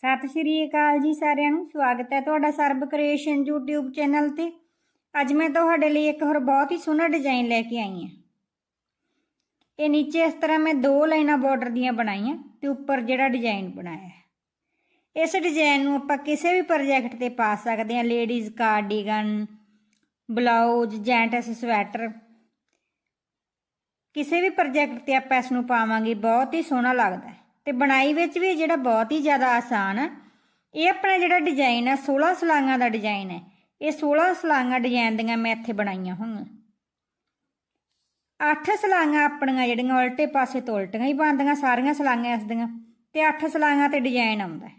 सत श्री अकाल जी सारिਆਂ ਨੂੰ स्वागत है ਤੁਹਾਡਾ ਸਰਬ ਕ੍ਰੀਏਸ਼ਨ YouTube चैनल ਤੇ। ਅੱਜ मैं ਤੁਹਾਡੇ ਲਈ एक ਹੋਰ बहुत ही सोहना डिजाइन लेके आई हाँ। ये नीचे इस तरह मैं दो लाइना बॉर्डर दियां बनाई ते उपर जिहड़ा डिजाइन बनाया है। इस डिजाइन नूं आपां किसी भी प्रोजेक्ट ते पा सकते हैं। Ladies cardigan, blouse, gents sweater, किसी भी प्रोजेक्ट ते आपां इस नूं पावांगे बहुत ही सोहना लगता है। तो बनाई विच भी जिहड़ा बहुत ही ज़्यादा आसान है। ये अपना जिहड़ा डिजाइन है 16 सलांगां दा डिजाइन है। ये 16 सलांगां डिजाइन दियां मैं इत्थे बनाईयां होईयां। 8 सलांगां अपणियां जिहड़ियां उल्टे पासे तो उल्टियां ही बनदियां सारियां सलांगां इस दियां ते 8 सलांगां ते डिजाइन आउंदा है।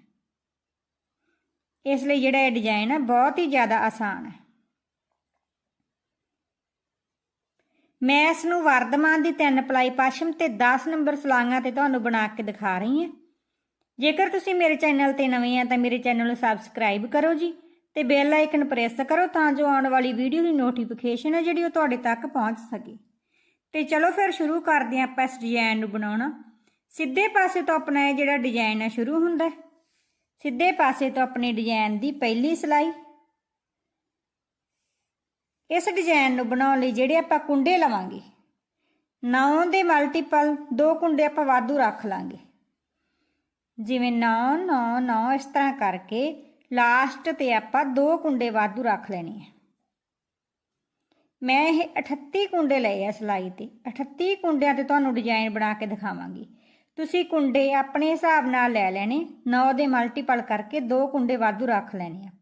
इसलिए जिहड़ा ये डिजाइन है बहुत ही ज़्यादा आसान है। मैं इस नूं वर्धमान दी 3 पलाई पश्चिम ते 10 नंबर सलांगां ते तुहानूं बना के दिखा रही हां। जेकर तुसीं मेरे चैनल ते नवें हैं तो मेरे चैनल नूं सबसक्राइब करो जी ते बेल आइकन प्रेस करो तां जो आउण वाली वीडियो की नोटिफिकेशन है जिहड़ी ओह तुहाडे तक पहुंच सके। तो चलो फिर शुरू करते हैं आपां इस डिजाइन नूं बनाउणा। सीधे पासे तो अपना ये जिहड़ा डिजाइन है शुरू हुंदा है। सीधे पासे तो अपने डिजाइन की पहली सिलाई। इस डिजाइन नूं बनाउण लई जिहड़े आपां कुंडे लवांगे 9 दे मल्टीपल 2 कुंडे आपां वाधू रख लांगे। जिवें 9 9 9 इस तरह करके लास्ट ते आपां 2 कुंडे वाधू रख लेने हैं। मैं ये 38 कुंडे लए आ सिलाई ते 38 कुंडियां ते तुहानूं डिजाइन बना के दिखावांगी। तुसीं कुंडे अपने हिसाब नाल लै लेने। 9 दे मल्टीपल करके 2 कुंडे वाधू रख लेने आपां।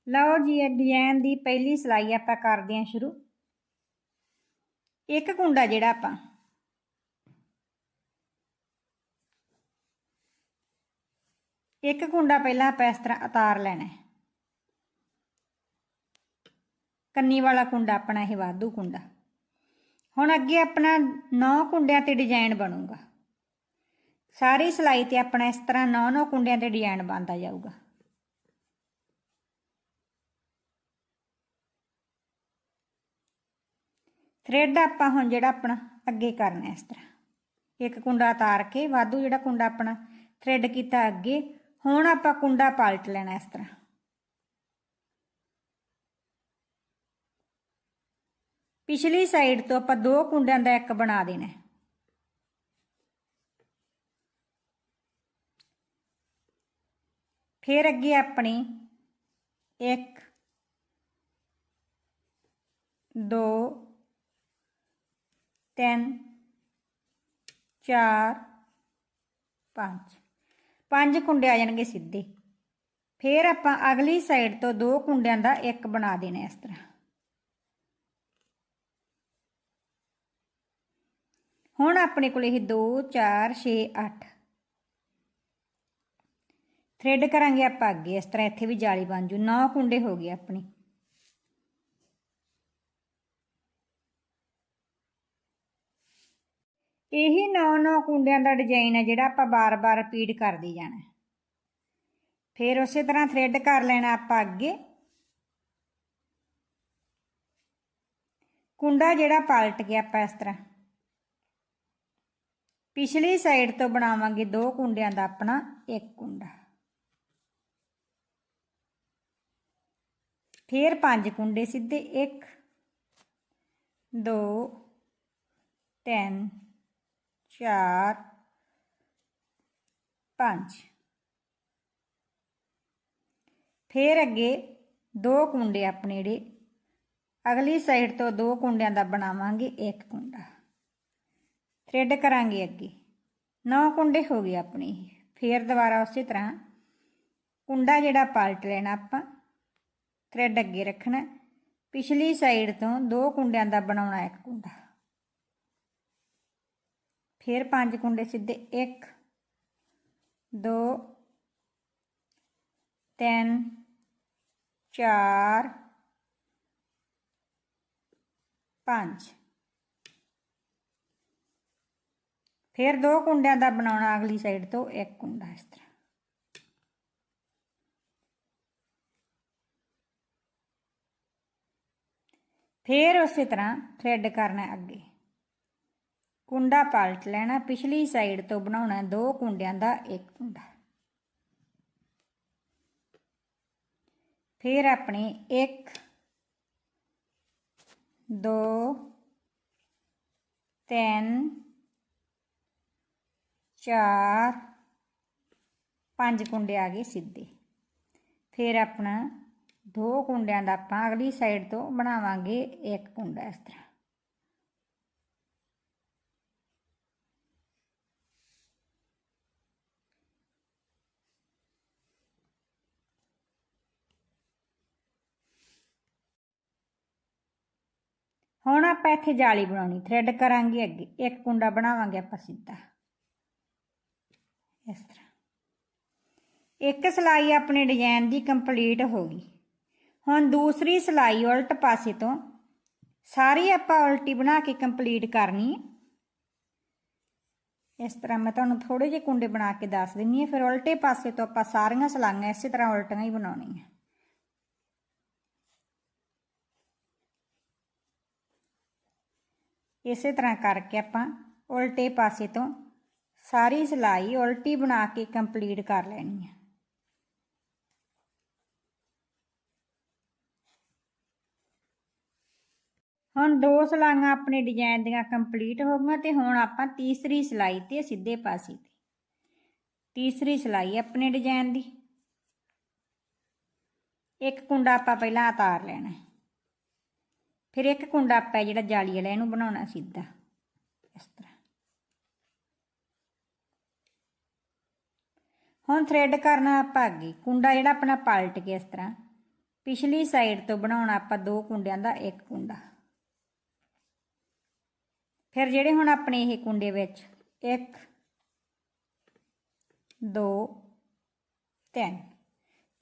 लो जी डिजाइन की पहली सिलाई आपां करदे हां शुरू। एक कुंडा जिहड़ा आपां एक कुंडा पहला आपां इस तरह उतार लेना है। कन्नी वाला कुंडा अपना यह वाधू कुंडा। हुण अगे अपना 9 कुंडियां ते डिजाइन बनूगा। सारी सिलाई ते अपना इस तरह 9 9 कुंडियां ते डिजाइन बनता जाऊगा। थ्रेड आपां हुण जिहड़ा अपना अगे करना है इस तरह एक कुंडा उतार के वाधू जिहड़ा कुंडा अपना थ्रेड कीता अगे। हुण आपां कुंडा पलट लेना इस तरह। पिछली साइड तो आपां 2 कुंडियां दा एक बना देना है। फिर अगे अपनी 1 2 3 4 5 कुंडे आ जाएंगे सीधे। फिर आपां अगली साइड तो 2 कुंडियां दा एक बना देना इस तरह। हुण अपने कोल 2 4 6 8 थ्रेड करांगे आपां अगे इस तरह। इत्थे भी जाली बन जू। 9 कुंडे हो गए अपने। यही 9 9 कुंडियां दा डिजाइन है जिहड़ा आपां बार बार रिपीट करदे जाना है। फिर उस तरह थ्रेड कर लेना आपां अगे। कुंडा जिहड़ा पलट गया आपां इस तरह पिछली साइड तो बनावांगे 2 कुंडियां दा अपना एक कुंडा। फिर 5 कुंडे सीधे 1 2 3 4 5। फिर अगे 2 कुंडे अपने जिहड़े अगली साइड तो 2 कुंडियां दा बनावांगे एक कुंडा। थ्रेड करांगे अगे। 9 कुंडे हो गए अपने। फिर दोबारा उस तरह कुंडा जिहड़ा पलट लेना आपां। थ्रेड अगे रखना। पिछली साइड तो 2 कुंडियां दा बनाउणा एक कुंडा। फिर 5 कुंडे सीधे 1 2 3 4 5। फिर 2 कुंडियां दा बनाउणा अगली साइड तो एक कुंडा इस तरह। फिर उस तरह थ्रेड करना अगे। कुंडा पलट लेना, पिछली साइड तो बनाना 2 कुंडियां दा एक कुंडा। फिर अपने 1 2 3 4 5 कुंडे आ गए सीधे। फिर अपना 2 कुंडियां दा आपां अगली साइड तो बनावांगे एक कुंडा इस तरह। हुण आपां इत्थे जाली बनाउणी, थ्रैड करांगे अगे, एक कुंडा बनावांगे आपां सीधा इस तरह। एक सिलाई अपने डिजाइन की कंप्लीट हो गई। हुण दूसरी सिलाई उल्ट पासे तो सारी आपां उल्टी बना के कंप्लीट करनी है। इस तरह मैं तुहानूं थोड़े जे कुंडे बना के दस दिंदी हां, फिर उल्टे पासे तो आपां सारियां सिलाइयां इस तरह उल्टियां ही बनाउणीआं। इस तरह करके आपां उल्टे पासे तो सारी सिलाई उल्टी बना के कंप्लीट कर लैनी है। हुण 2 सिलाइयां अपने डिजाइन दियां कंप्लीट हो गईयां ते हुण आपां तीसरी सिलाई ते सीधे पासे ते तीसरी सिलाई अपने डिजाइन दी एक कुंडा आपां पहलां उतार लेना, फिर एक कुंडा आपां जिहड़ा जाली वाला इहनूं बनाउणा सीधा इस तरह। हुण थ्रैड करना आपां अगे, कुंडा जिहड़ा अपना पलट के इस तरह पिछली साइड तो बनाउणा आपां 2 कुंडियां दा एक कुंडा। फिर ਜਿਹੜੇ ਹੁਣ ਆਪਣੇ ਇਹ ਕੁੰਡੇ ਵਿੱਚ 1 2 3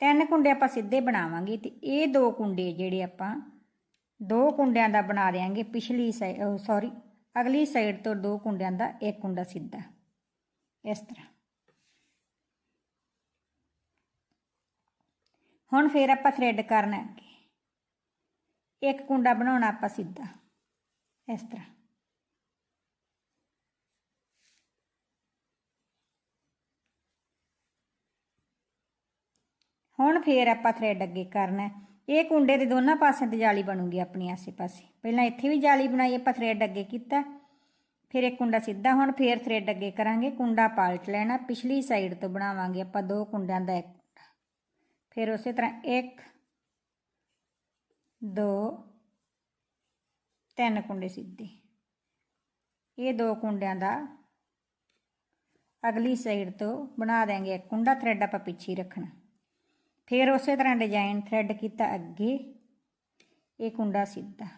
3 ਕੁੰਡੇ ਆਪਾਂ ਸਿੱਧੇ ਬਣਾਵਾਂਗੇ ਤੇ ਇਹ 2 ਕੁੰਡੇ ਜਿਹੜੇ ਆਪਾਂ 2 ਕੁੰਡਿਆਂ ਦਾ ਬਣਾ ਦੇਾਂਗੇ ਪਿਛਲੀ ਸਾਈਡ ਸੌਰੀ ਅਗਲੀ ਸਾਈਡ ਤੋਂ 2 ਕੁੰਡਿਆਂ ਦਾ ਇੱਕ ਕੁੰਡਾ ਸਿੱਧਾ ਇਸ ਤਰ੍ਹਾਂ। ਹੁਣ ਫਿਰ ਆਪਾਂ ਥ੍ਰੈਡ ਕਰਨਾ ਅੱਗੇ, ਇੱਕ ਕੁੰਡਾ ਬਣਾਉਣਾ ਆਪਾਂ ਸਿੱਧਾ ਇਸ ਤਰ੍ਹਾਂ। ਹੁਣ फिर आपां थ्रैड अगे करना, ये कुंडे के दोनों पासों ते जाली बनूगी अपनी आसे पासे। पहला इत्थे भी जाली बनाई, आपां थ्रैड अगे किया, फिर एक कुंडा सीधा। हुण फिर थ्रैड अगे करांगे, कुंडा पलट लेना, पिछली साइड तो बनावांगे आपां 2 कुंडियां दा एक कुंडा। फिर उस तरह 1 2 3 कुंडे सीधे, ये 2 कुंडियां दा अगली साइड तो बना देंगे एक कुंडा। थ्रैड आपां पिछे रखना, फिर उस तरह डिजाइन थ्रैड किया अगे, ये कुंडा सीधा,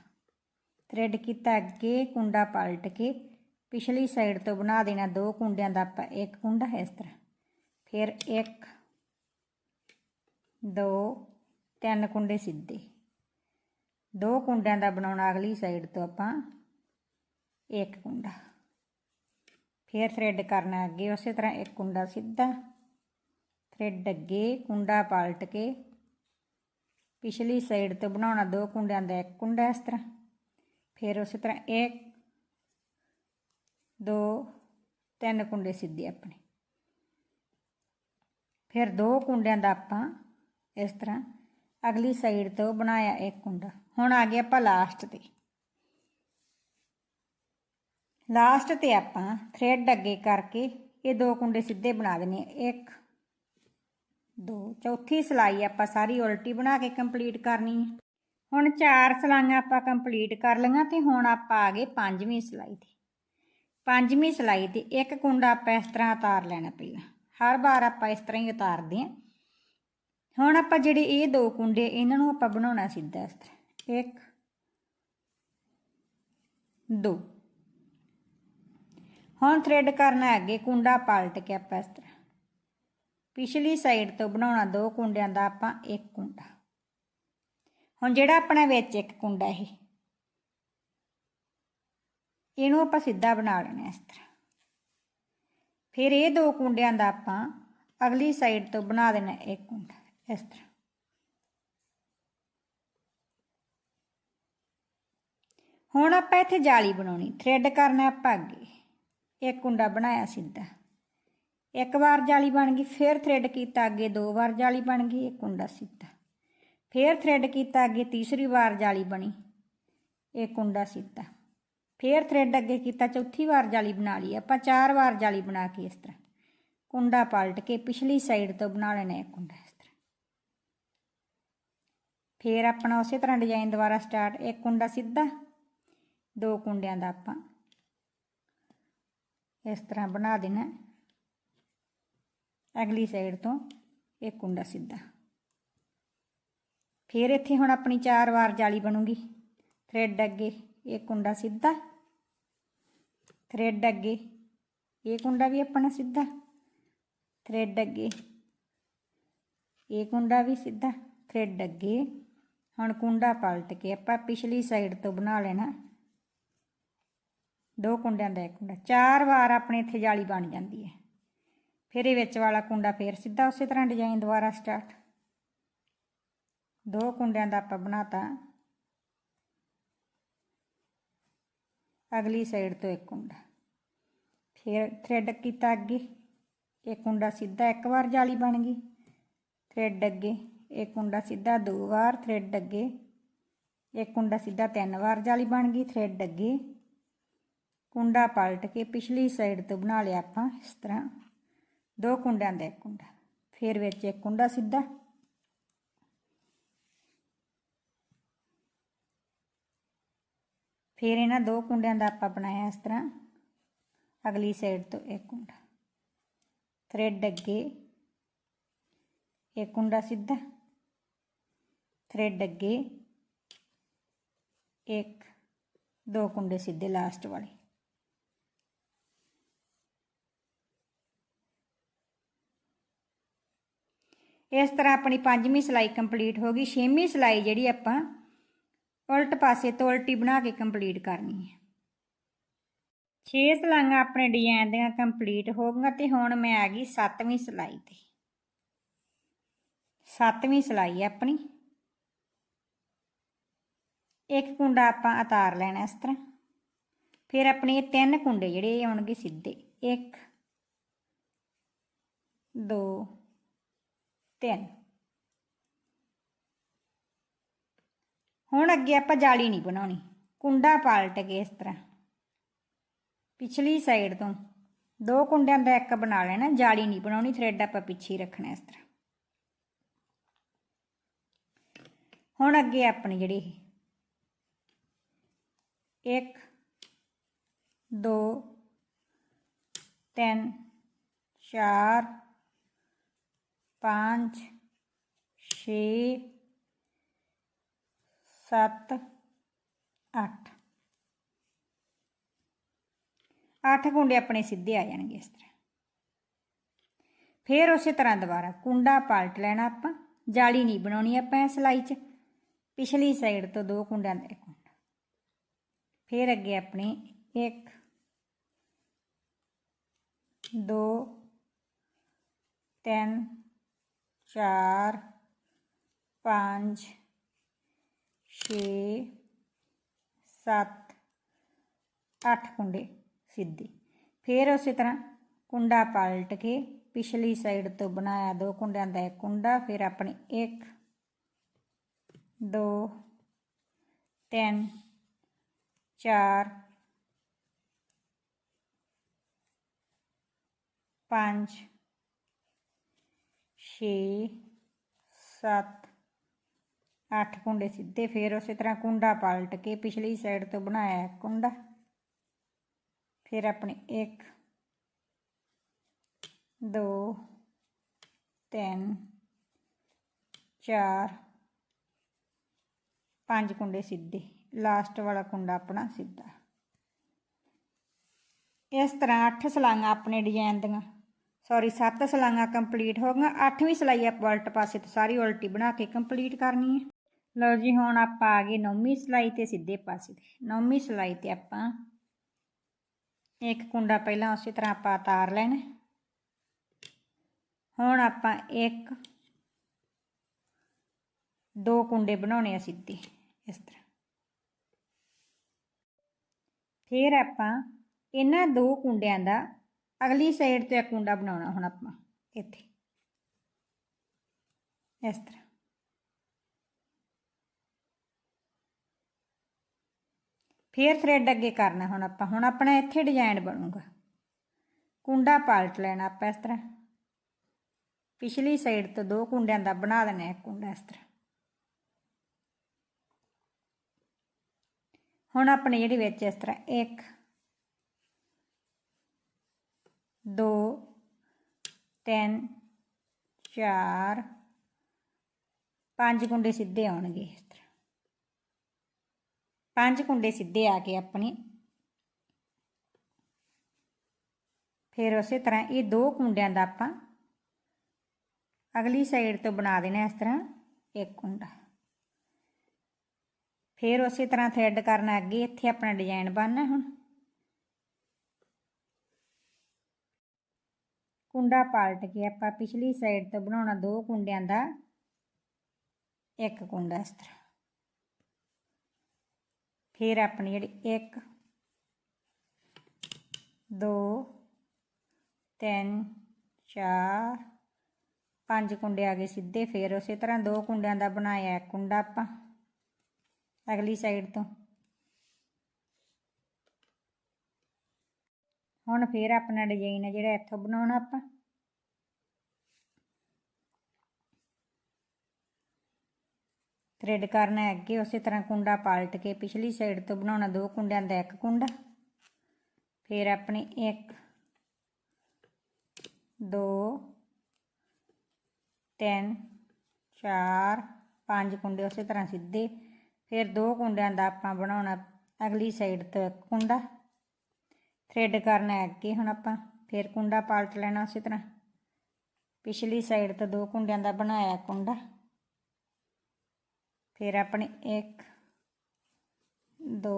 थ्रैड किया अगे, कुंडा पलट के पिछली साइड तो बना देना 2 कुंडियां दा आपां एक कुंडा इस तरह। फिर 1 2 3 कुंडे सीधे, 2 कुंडियां दा बनाउणा अगली साइड तो आपां एक कुंडा। फिर थ्रैड करना अगे, उस तरह एक कुंडा सीधा, थ्रैड अगे, कुंडा पलट के पिछली साइड तो बनाना 2 कुंडियां दा एक कुंडा इस तरह। फिर उस तरह 1 2 3 कुंडे सीधे अपने, फिर 2 कुंडियां दा आपां इस तरह अगली साइड तो बनाया एक कुंडा। हुण आ गया आपां लास्ट ते, लास्ट ते आपां थ्रैड अगे करके ये 2 कुंडे सीधे बना देने, 1 2। चौथी सिलाई आपां सारी उल्टी बना के कंप्लीट करनी है। हुण 4 सिलाइयां आपां कंप्लीट कर लईआं ते हुण आपां आ गए 5वीं सिलाई ते। 5वीं सिलाई ते एक कुंडा आपां इस तरह उतार लेना, पहला हर बार आपां इस तरह ही उतारदे हां। हुण आपां जिहड़े ये 2 कुंडे इन्हां नूं आपां बनाउणा सीधा इस तरह 1 2। हुण थ्रैड करना अगे, कुंडा पलट के आपां इस तरह पिछली साइड तो बनाउणा 2 कुंडियां दा आपां एक कुंडा। हुण जिहड़ा अपना विच एक कुंडा इहनूं आपां सीधा बना लेना इस तरह। फिर ये 2 कुंडियां दा आपां अगली साइड तो बना देना एक कुंडा इस तरह। हुण आपां इत्थे जाली बनाउणी, थ्रैड करना आपां अगे, एक कुंडा बनाया सीधा, एक बार जाली बन गई, फिर थ्रेड किया अगे 2 बार जाली बन गई, एक कुंडा सीधा, फिर थ्रेड किया अगे तीसरी बार जाली बनी, एक कुंडा सीधा, फिर थ्रेड अगे किया चौथी बार जाली बना ली। आप 4 बार जाली बना के इस तरह कुंडा पलट के पिछली साइड तो बना लेना एक कुंडा इस तरह। फिर अपना उस तरह डिजाइन दोबारा स्टार्ट, एक कुंडा सीधा, 2 कुंडियां दा आपां इस तरह बना देना, अगली साइड तो एक कुंडा सीधा। फिर इत्थे हुण अपनी 4 बार जाली बनूगी, थ्रेड अगे एक कुंडा सीधा, थ्रेड अगे ये कुंडा भी अपना सीधा, थ्रेड अगे ये कुंडा भी सीधा, थ्रेड अगे। हुण कुंडा पलट के आपां पिछली साइड तो बना लेना 2 कुंडियां दा एक कुंडा, 4 बार अपने इत्थे जाली बन जाती है। फिर ये विच वाला कुंडा फिर सीधा उस तरह डिजाइन दोबारा स्टार्ट, 2 कुंडियां दा आपां बनाता, अगली साइड तो एक कुंडा, फिर थ्रेड किया अगे एक कुंडा सीधा, एक बार जाली बन गई, थ्रेड अगे एक कुंडा सीधा 2 बार, थ्रेड अगे एक कुंडा सीधा 3 बार जाली बन गई, थ्रेड अगे कुंडा पलट के पिछली साइड तो बना लिया आपां इस तरह 2 कुंडियां दा एक कुंडा, फिर विच एक कुंडा सीधा, फिर इन्हां 2 कुंडियां दा आपां बनाया इस तरह अगली साइड तो एक कुंडा, थ्रेड अगे एक कुंडा सीधा, थ्रेड अगे एक 2 कुंडे सीधे लास्ट वाले। इस तरह अपनी 5वीं सिलाई कंप्लीट हो गई। 6वीं सिलाई जिहड़ी आपां उल्ट पासे तो उल्टी बना के कंप्लीट करनी है। 6 सिलाइयां अपने डिजाइन दियां कंप्लीट हो गईयां ते हुण मैं आ गई 7वीं सिलाई ते। 7वीं सिलाई अपनी एक कुंडा आपां उतार लेना इस तरह, फिर अपने 3 कुंडे जिहड़े आउणगे सीधे 1 2 3। हुण अगे आपां जाली नहीं बनाउणी, कुंडा पलट के इस तरह पिछली साइड तो 2 कुंडियां दा एक बना लेना, जाली नहीं बनाउणी, थ्रेड आपां पिछे रखना इस तरह। हुण अगे अपनी जिहड़ी 1 2 3 4 5 6 7 8 8 कुंडे अपने सीधे आ जाएंगे इस तरह। फिर उस तरह दोबारा कुंडा पलट लेना, आपां जाली नहीं बनाउणी आपां सिलाई च, पिछली साइड तो 2 कुंडियां दा एक कुंडा, फिर अगे अपने 1 2 3 4 5 6 7 8 कुंडे सीधे। फिर उस तरह कुंडा पलट के पिछली साइड तो बनाया 2 कुंडियां दा एक कुंडा, फिर अपने 1 2 3 4 5 6 7 8 कुंडे सीधे। फिर उस तरह कुंडा पलट के पिछली साइड तो बनाया एक कुंडा, फिर अपने 1 2 3 4 5 कुंडे सीधे, लास्ट वाला कुंडा अपना सीधा। इस तरह 8 सिलाइयां अपने डिजाइन दियां सॉरी 7 सिलाइयां कंप्लीट हो गई। 8वीं सिलाई आप उल्ट पासे तो सारी उल्टी बना के कंप्लीट करनी है। लो जी हुण आप आ गए 9वीं सिलाई ते सीधे पासे ते। 9वीं सिलाई ते आपां एक कुंडा पहला उस तरह आप उतार लेना। हुण आपां 1 2 कुंडे बनाने सीधे इस तरह। फिर आपां इन्हां दो कुंडियां दा अगली साइड तो एक कुंडा बनाउणा हुण आपां इत्थे इस तरह। फिर थ्रेड अगे करना हुण अपना इत्थे डिजाइन बनूगा। कुंडा पलट लेना आपां इस तरह, पिछली साइड तो दो कुंडियां दा बना देना एक कुंडा इस तरह। हुण अपने जिहड़ी विच इस तरह 1 2 3 4 5 कुंडे सीधे आउणगे इस तरह। 5 कुंडे सीधे आ गए अपने। फिर उस तरह ये दो कुंडियां दा आपां अगली साइड तो बना देना इस तरह एक कुंडा। फिर उस तरह थ्रेड करना अगे, इत्थे अपना डिजाइन बनना। हुण कुंडा पलट के आपां पिछली साइड तो बनाउणा दो कुंडियां दा एक कुंडा इस तरह। फिर अपनी जिहड़ी 1 2 3 4 5 कुंडे आ गए सीधे। फिर उस तरह दो कुंडियां दा बनाया एक कुंडा आपां अगली साइड तो। हुण फिर अपना डिजाइन है जिहड़ा इत्थों बनाउणा आपां। थ्रेड करना है अगे, उस तरह कुंडा पलट के पिछली साइड तो बनाउणा दो कुंडियां दा एक कुंडा। फिर अपने 1 2 3 4 5 कुंडे उस तरह सीधे। फिर दो कुंडियां दा आपां बनाउणा अगली साइड तो एक कुंडा। थ्रेड करना है अगे हुण आपां। फिर कुंडा पलट लेना उस तरह, पिछली साइड तो दो कुंडियां दा बनाया कुंडा। फिर अपने 1 2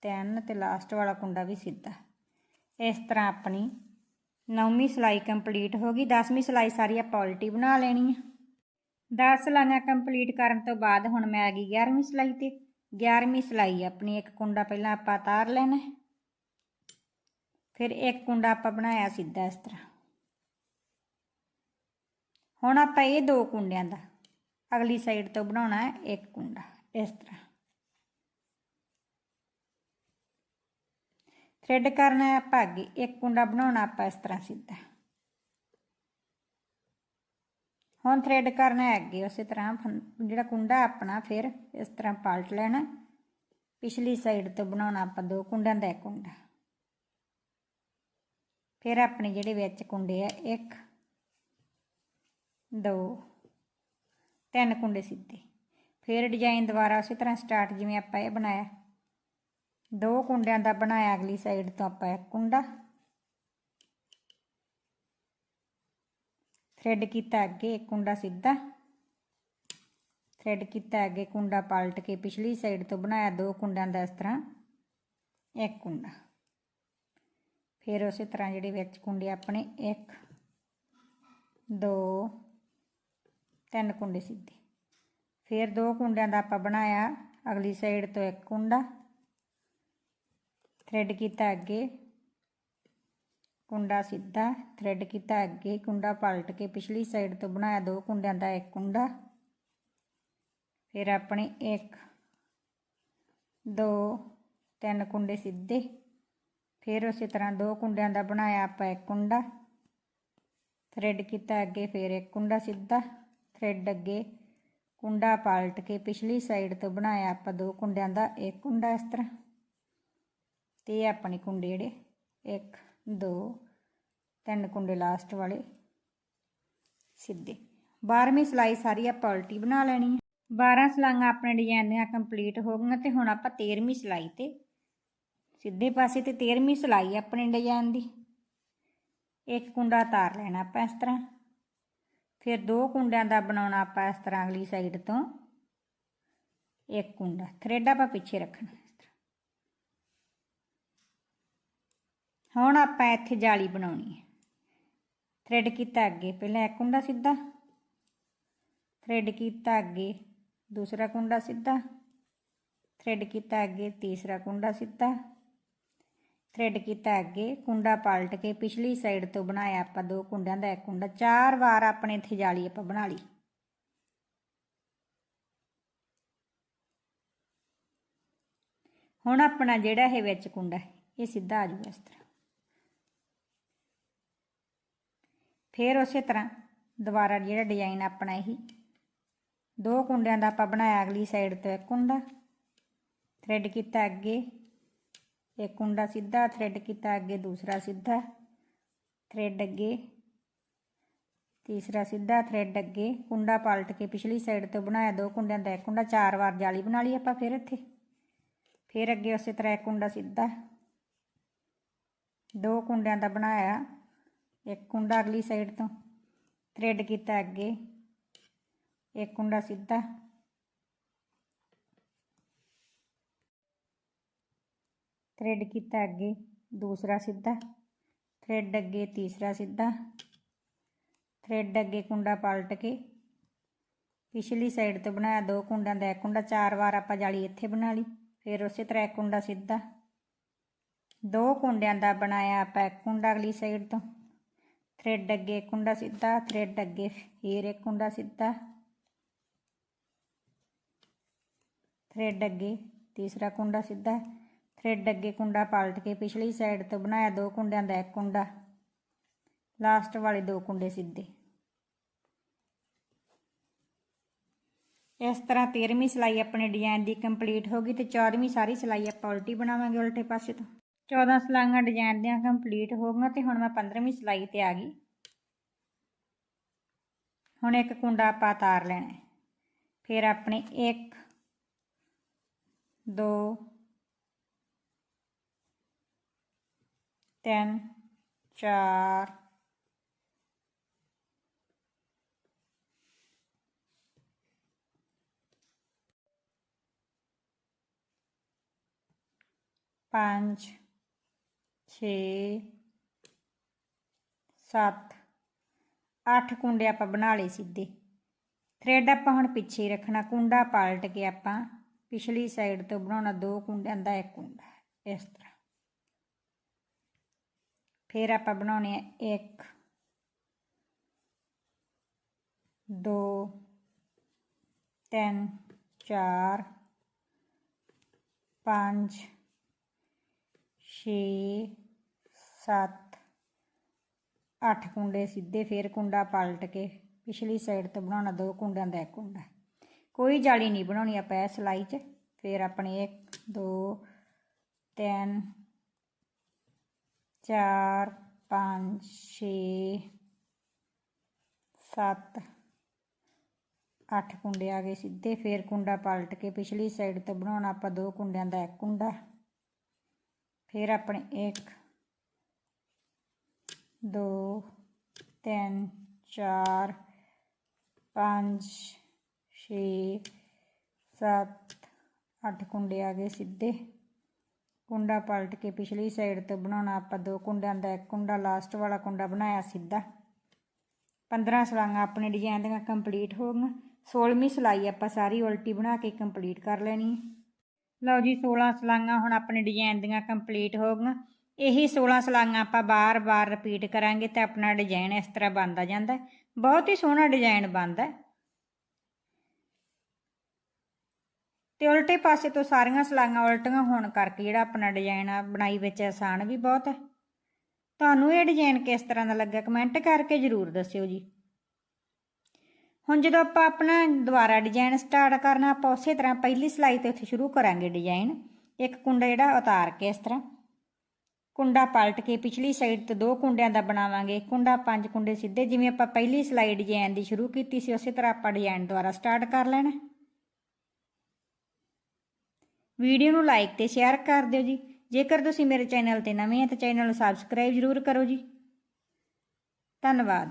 3 ते लास्ट वाला कुंडा भी सीधा। इस तरह अपनी 9वीं सिलाई कंप्लीट हो गई। 10वीं सिलाई सारी आपां उल्टी बना लेनी है। 10 सिलाइयां कंप्लीट करन तो बाद हुण मैं आ गई 11वीं सिलाई ते। 11वीं सिलाई अपनी एक कुंडा पहला आपां उतार लेना, फिर एक कुंडा आपां बनाया सीधा इस तरह। हुण आपां ये दो कुंडियां दा अगली साइड तो बनाउणा है एक कुंडा इस तरह। थ्रेड करना है आपां अगे, एक कुंडा बनाउणा आपां इस तरह सीधा। हुण थ्रेड करना है अगे, उस तरह जिहड़ा कुंडा अपना फिर इस तरह पलट लेना, पिछली साइड तो बनाउणा आपां दो कुंडियां दा एक कुंडा। फिर अपने जिहड़े विच कुंडे है 1 2 3 कुंडे सीधे। फिर डिजाइन दोबारा उस तरह स्टार्ट जिवें आपां ये बनाया, दो कुंडियां दा बनाया अगली साइड तो आपां एक कुंडा। थ्रेड कीता अगे एक कुंडा सीधा। थ्रेड कीता अगे कुंडा पलट के पिछली साइड तो बनाया दो कुंडियां दा इस तरह एक कुंडा। फिर उस तरह जिहड़े विच कुंडे अपने 1 2 3 कुंडे सीधे। फिर दो कुंडियां दा आपां बनाया अगली साइड तो एक कुंडा। थ्रेड कीता अगे कुंडा सीधा। थ्रेड कीता अगे कुंडा पलट के पिछली साइड तो बनाया दो कुंडियां दा एक कुंडा। फिर अपने 1 2 3 कुंडे सीधे। फिर उस तरह दो कुंडियां दा बनाया आपां एक कुंडा। थ्रेड कीता अगे फिर एक कुंडा सीधा। थ्रेड अगे कुंडा पलट के पिछली साइड तो बनाया आपां दो कुंडियां दा एक कुंडा इस तरह। ते अपने कुंडे जिहड़े 1 2 3 कुंडे लास्ट वाले सीधे। 12वीं सिलाई सारी आपां उल्टी बना लेनी है। 12 सिलाइयां अपने डिजाइन दियां कंप्लीट हो गईयां ते हुण आपां 13वीं सिलाई ते सीधे पासे ते 13वीं सिलाई अपने डिजाइन दी। एक कुंडा उतार लेना आपां इस तरह। फिर दो कुंडियां दा बनाउणा आपां इस तरह अगली साइड तो एक कुंडा। थ्रेड आपां पिछे रखना इस तरह। हुण आपां इत्थे जाली बनाउणी है। थ्रेड कीता अगे पहला एक कुंडा सीधा। थ्रेड कीता अगे दूसरा कुंडा सीधा। थ्रेड कीता अगे तीसरा कुंडा सीधा। ਥਰੈਡ ਕੀਤਾ ਅੱਗੇ, ਕੁੰਡਾ ਪਲਟ ਕੇ ਪਿਛਲੀ ਸਾਈਡ ਤੋਂ ਬਣਾਇਆ ਆਪਾਂ 2 ਕੁੰਡਿਆਂ ਦਾ 1 ਕੁੰਡਾ। 4 ਵਾਰ ਆਪਣੇ ਇੱਥੇ ਜਾਲੀ ਆਪਾਂ ਬਣਾ ਲਈ। ਹੁਣ ਆਪਣਾ ਜਿਹੜਾ ਇਹ ਵਿੱਚ ਕੁੰਡਾ ਇਹ ਸਿੱਧਾ ਆ ਜਾਊਗਾ ਇਸ ਤਰ੍ਹਾਂ। ਫਿਰ ਉਸੇ ਤਰ੍ਹਾਂ ਦੁਬਾਰਾ ਜਿਹੜਾ ਡਿਜ਼ਾਈਨ ਆਪਣਾ ਇਹੀ 2 ਕੁੰਡਿਆਂ ਦਾ ਆਪਾਂ ਬਣਾਇਆ, ਅਗਲੀ ਸਾਈਡ ਤੋਂ 1 ਕੁੰਡਾ ਥਰੈਡ ਕੀਤਾ ਅੱਗੇ, 1 ਕੁੰਡਾ ਸਿੱਧਾ ਥਰੈਡ ਕੀਤਾ ਅੱਗੇ, ਦੂਸਰਾ ਸਿੱਧਾ ਥਰੈਡ ਅੱਗੇ, ਤੀਸਰਾ ਸਿੱਧਾ ਥਰੈਡ ਅੱਗੇ, ਕੁੰਡਾ ਪਲਟ ਕੇ ਪਿਛਲੀ ਸਾਈਡ ਤੋਂ ਬਣਾਇਆ 2 ਕੁੰਡਿਆਂ ਦਾ 1 ਕੁੰਡਾ। 4 ਵਾਰ ਜਾਲੀ ਬਣਾ ਲਈ ਆਪਾਂ। ਫਿਰ ਇੱਥੇ ਫਿਰ ਅੱਗੇ ਉਸੇ ਤਰ੍ਹਾਂ 1 ਕੁੰਡਾ ਸਿੱਧਾ, 2 ਕੁੰਡਿਆਂ ਦਾ ਬਣਾਇਆ 1 ਕੁੰਡਾ ਅਗਲੀ ਸਾਈਡ ਤੋਂ ਥਰੈਡ ਕੀਤਾ ਅੱਗੇ, 1 ਕੁੰਡਾ ਸਿੱਧਾ, ਥਰੈਡ ਕੀਤਾ ਅੱਗੇ, ਦੂਸਰਾ ਸਿੱਧਾ ਥਰੈਡ ਅੱਗੇ, ਤੀਸਰਾ ਸਿੱਧਾ ਥਰੈਡ ਅੱਗੇ, ਕੁੰਡਾ ਪਲਟ ਕੇ ਪਿਛਲੀ ਸਾਈਡ ਤੋਂ ਬਣਾਇਆ 2 ਕੁੰਡਿਆਂ ਦਾ 1 ਕੁੰਡਾ। 4 ਵਾਰ ਆਪਾਂ ਜਾਲੀ ਇੱਥੇ ਬਣਾ ਲਈ। ਫਿਰ ਉਸੇ ਤਰ੍ਹਾਂ 1 ਕੁੰਡਾ ਸਿੱਧਾ, 2 ਕੁੰਡਿਆਂ ਦਾ ਬਣਾਇਆ ਆਪਾਂ 1 ਕੁੰਡਾ ਅਗਲੀ ਸਾਈਡ ਤੋਂ ਥਰੈਡ ਅੱਗੇ, 1 ਕੁੰਡਾ ਸਿੱਧਾ ਥਰੈਡ ਅੱਗੇ, ਫਿਰ 1 ਕੁੰਡਾ ਸਿੱਧਾ ਥਰੈਡ ਅੱਗੇ, ਤੀਸਰਾ ਕੁੰਡਾ ਸਿੱਧਾ ਥਰੈਡ ਅੱਗੇ, ਕੁੰਡਾ ਪਲਟ ਕੇ ਪਿਛਲੀ ਸਾਈਡ ਤੋਂ ਬਣਾਇਆ 2 ਕੁੰਡਿਆਂ ਦਾ 1 ਕੁੰਡਾ, ਲਾਸਟ ਵਾਲੇ 2 ਕੁੰਡੇ ਸਿੱਧੇ। ਇਸ ਤਰ੍ਹਾਂ 13ਵੀਂ ਸਿਲਾਈ ਆਪਣੇ ਡਿਜ਼ਾਈਨ ਦੀ ਕੰਪਲੀਟ ਹੋ ਗਈ ਤੇ 14ਵੀਂ ਸਾਰੀ ਸਿਲਾਈ ਆਪਾਂ ਉਲਟੀ ਬਣਾਵਾਂਗੇ ਉਲਟੇ ਪਾਸੇ ਤੋਂ। 14 ਸਿਲਾਈਆਂ ਡਿਜ਼ਾਈਨ ਦੀਆਂ ਕੰਪਲੀਟ ਹੋ ਗਈਆਂ ਤੇ ਹੁਣ ਮੈਂ 15ਵੀਂ ਸਿਲਾਈ ਤੇ ਆ ਗਈ। ਹੁਣ 1 ਕੁੰਡਾ ਆਪਾਂ ਤਾਰ ਲੈਣਾ ਹੈ। ਫਿਰ ਆਪਣੇ 1 2 3 4 5 6 7 8 ਕੁੰਡੇ ਆਪਾਂ ਬਣਾ ਲਏ ਸਿੱਧੇ। ਥਰੈਡ ਆਪਾਂ ਹੁਣ ਪਿੱਛੇ ਹੀ ਰੱਖਣਾ, ਕੁੰਡਾ ਪਲਟ ਕੇ ਆਪਾਂ ਪਿਛਲੀ ਸਾਈਡ ਤੋਂ ਬਣਾਉਣਾ 2 ਕੁੰਡਿਆਂ ਦਾ 1 ਕੁੰਡਾ ਇਸ ਤਰ੍ਹਾਂ। ਫਿਰ ਆਪਾਂ ਬਣਾਉਣੇ ਆ 1 2 3 4 5 6 7 8 ਕੁੰਡੇ ਸਿੱਧੇ। ਫਿਰ ਕੁੰਡਾ ਪਲਟ ਕੇ ਪਿਛਲੀ ਸਾਈਡ ਤੋਂ ਬਣਾਉਣਾ 2 ਕੁੰਡਿਆਂ ਦਾ 1 ਕੁੰਡਾ। ਕੋਈ ਜਾਲੀ ਨਹੀਂ ਬਣਾਉਣੀ ਆਪਾਂ ਇਹ ਸਿਲਾਈ 'ਚ। ਫਿਰ ਆਪਣੇ 1 2 3 4 5 6 7 8 ਕੁੰਡੇ ਆ ਗਏ ਸਿੱਧੇ। ਫਿਰ ਕੁੰਡਾ ਪਲਟ ਕੇ ਪਿਛਲੀ ਸਾਈਡ ਤੋਂ ਬਣਾਉਣਾ ਆਪਾਂ 2 ਕੁੰਡਿਆਂ ਦਾ 1 ਕੁੰਡਾ। ਫਿਰ ਆਪਣੇ 1 2 3 4 5 6 7 8 ਕੁੰਡੇ ਆ ਗਏ ਸਿੱਧੇ। ਕੁੰਡਾ ਪਲਟ ਕੇ ਪਿਛਲੀ ਸਾਈਡ ਤੋਂ ਬਣਾਉਣਾ ਆਪਾਂ 2 ਕੁੰਡਿਆਂ ਦਾ 1 ਕੁੰਡਾ। ਲਾਸਟ ਵਾਲਾ ਕੁੰਡਾ ਬਣਾਇਆ ਸਿੱਧਾ। 15 ਸਿਲਾਈਆਂ ਆਪਣੇ ਡਿਜ਼ਾਈਨ ਦੀਆਂ ਕੰਪਲੀਟ ਹੋ ਗਈਆਂ। 16ਵੀਂ ਸਿਲਾਈ ਆਪਾਂ ਸਾਰੀ ਉਲਟੀ ਬਣਾ ਕੇ ਕੰਪਲੀਟ ਕਰ ਲੈਣੀ ਹੈ। ਲਓ ਜੀ 16 ਸਿਲਾਈਆਂ ਹੁਣ ਆਪਣੇ ਡਿਜ਼ਾਈਨ ਦੀਆਂ ਕੰਪਲੀਟ ਹੋ ਗਈਆਂ। ਇਹੀ 16 ਸਿਲਾਈਆਂ ਆਪਾਂ ਬਾਰ-ਬਾਰ ਰਿਪੀਟ ਕਰਾਂਗੇ ਤੇ ਆਪਣਾ ਡਿਜ਼ਾਈਨ ਇਸ ਤਰ੍ਹਾਂ ਬਣਦਾ ਜਾਂਦਾ। ਬਹੁਤ ਹੀ ਸੋਹਣਾ ਡਿਜ਼ਾਈਨ ਬਣਦਾ ਤੇ ਉਲਟੇ ਪਾਸੇ ਤੋਂ ਸਾਰੀਆਂ ਸਿਲਾਈਆਂ ਉਲਟੀਆਂ ਹੋਣ ਕਰਕੇ ਜਿਹੜਾ ਆਪਣਾ ਡਿਜ਼ਾਈਨ ਆ ਬਣਾਈ ਵਿੱਚ ਆਸਾਨ ਵੀ ਬਹੁਤ ਹੈ। ਤੁਹਾਨੂੰ ਇਹ ਡਿਜ਼ਾਈਨ ਕਿਸ ਤਰ੍ਹਾਂ ਦਾ ਲੱਗਾ ਕਮੈਂਟ ਕਰਕੇ ਜ਼ਰੂਰ ਦੱਸਿਓ ਜੀ। ਹੁਣ ਜਦੋਂ ਆਪਾਂ ਆਪਣਾ ਦੁਬਾਰਾ ਡਿਜ਼ਾਈਨ ਸਟਾਰਟ ਕਰਨਾ ਆਪਾਂ ਉਸੇ ਤਰ੍ਹਾਂ ਪਹਿਲੀ ਸਿਲਾਈ ਤੋਂ ਇੱਥੇ ਸ਼ੁਰੂ ਕਰਾਂਗੇ ਡਿਜ਼ਾਈਨ। 1 ਕੁੰਡਾ ਜਿਹੜਾ ਉਤਾਰ ਕੇ ਇਸ ਤਰ੍ਹਾਂ ਕੁੰਡਾ ਪਲਟ ਕੇ ਪਿਛਲੀ ਸਾਈਡ ਤੋਂ 2 ਕੁੰਡਿਆਂ ਦਾ ਬਣਾਵਾਂਗੇ ਕੁੰਡਾ। 5 ਕੁੰਡੇ ਸਿੱਧੇ ਜਿਵੇਂ ਆਪਾਂ ਪਹਿਲੀ ਸਿਲਾਈ ਡਿਜ਼ਾਈਨ ਦੀ ਸ਼ੁਰੂ ਕੀਤੀ ਸੀ ਉਸੇ ਤਰ੍ਹਾਂ ਆਪਾਂ ਡਿਜ਼ਾਈਨ ਦੁਬਾਰਾ ਸਟਾਰਟ ਕਰ ਲੈਣਾ। ਵੀਡੀਓ ਨੂੰ ਲਾਈਕ ਤੇ ਸ਼ੇਅਰ ਕਰ ਦਿਓ ਜੀ। ਜੇਕਰ ਤੁਸੀਂ ਮੇਰੇ ਚੈਨਲ ਤੇ ਨਵੇਂ ਹੋ ਤਾਂ ਚੈਨਲ ਨੂੰ ਸਬਸਕ੍ਰਾਈਬ ਜ਼ਰੂਰ ਕਰੋ ਜੀ। ਧੰਨਵਾਦ।